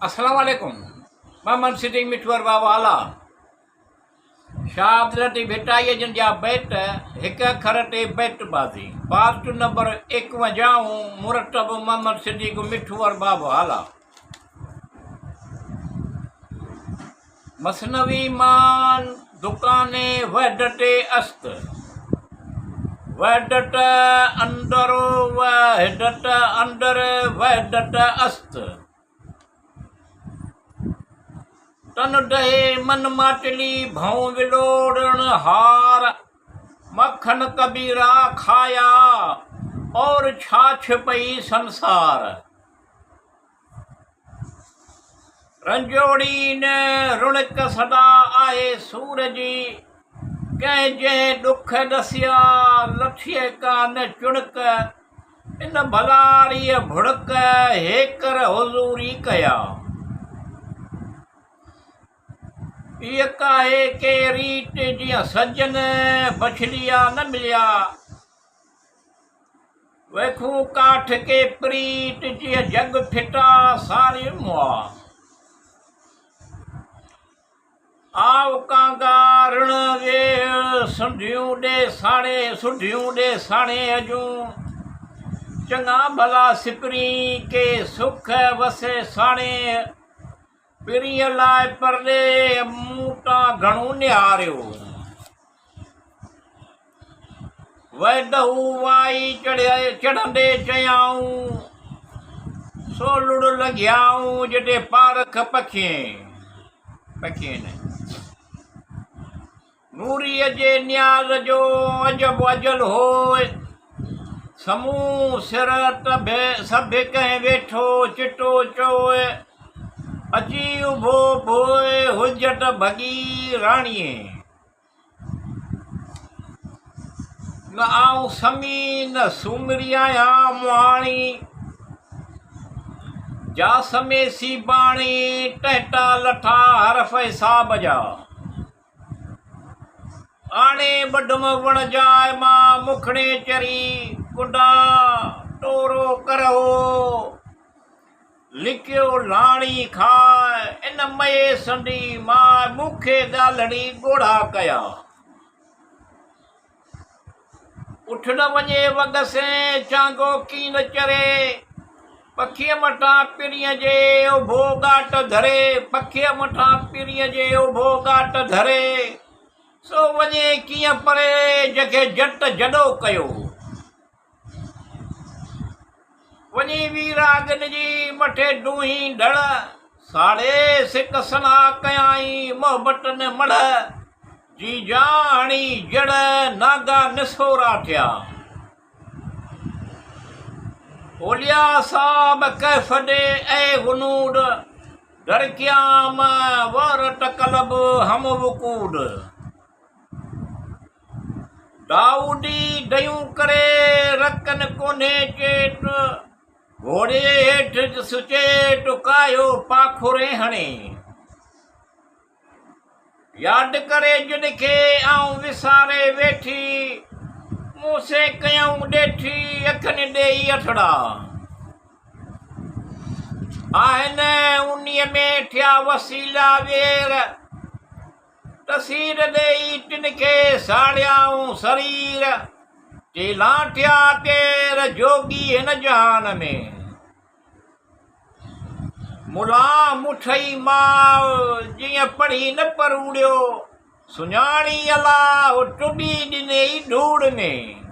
अस्सलाम वालेकुम। मोहम्मद सिद्दीक मिठवर बाबा आला शाहदरती भिटाई जिन जा बैट हिक अखर ते बैट बाज़ी पास्ट नंबर 51 मुरतब मोहम्मद सिद्दीक मिठवर बाबा आला मसनवी मान दुकाने वहदते अस्त वहदत अंदर वहदत अंदर वहदत अस्त तन डहे मन माटली भौं विलोड़न हार मक्खन कबीरा खाया और छाछ पई संसार रंजोड़ी ने रुणक सदा आए सूरजी कंहिं जंहिं दुख दसिया लठिए कान चुणक इन भलारीअ भुड़क हेकर हुज़ूरी कया इह काहे के रीत जीअं सजन बछड़िया न मिलिया वेखूं काठ के प्रीत जीअं जग फिटा सारी मुआ आव कांगा ऋण वे सुंढियूं ॾे साणे अजूं चङा भला सिपरी के सुख वसे साणे पिरीअ लाइ परॾे मूं तां घणो निहारियो वैदहू वाई चढ़ंदे चयाऊं सो लुड़ लॻियाऊं जॾहिं पारख पखियनि नूरीअ जे न्याज़ जो अजब अजल होए समूह सिर सभु कंहिं वेठो चिटो चोए अची उभो भोए हुजट भॻी राणीअ न आऊं समी न सुमरी आहियां मुहाणी जा समेसी बाणी टहटा लठा हरफ हिसाब जा आणे बडम वण जाए मां मुखड़े चरी कुंडा टोरो करो लिखियो लाणी खाए इन मये संडी मां मूंखे ॻाल्हड़ी ॻोढ़ा कया उठ न वञे वगसे चांगो की न चरे पखीअ मथां पिरीअ जे उभो ॻाट धरे पखीअ मथां पिरीअ जे उभो ॻाट धरे सो वञे कीअं परे जंहिंखे जट जॾो कयो वञी वीरागन जी मथे डूही ढड़ साड़े सिक सना कयाई मोहबत न मड़ जी जाणी जड़ नागा निसोरा थिया ओलिया साब कैफ दे ऐ गुनूड दरकियाम वरत कलब हम वकूड दाऊदी दयूं करे रकन कोन्हे चेट घोड़े हेठि सुचेट कायो पाखुरे हणे यादि करे जिन खे आऊं विसारे वेठी मूं से कयऊं ॾेठी अखनि ॾेई अठड़ा आहिनि उन्हीअ में थिया वसीला वेर तसीर ॾेई टिन खे साड़ियाऊं शरीर चेला थिया पेर जोगी हिन जहान में मुला मुठई माव जीअं पढ़ी न परूड़ियो सुञाणी अला टुॿी ॾिनई धूड़ में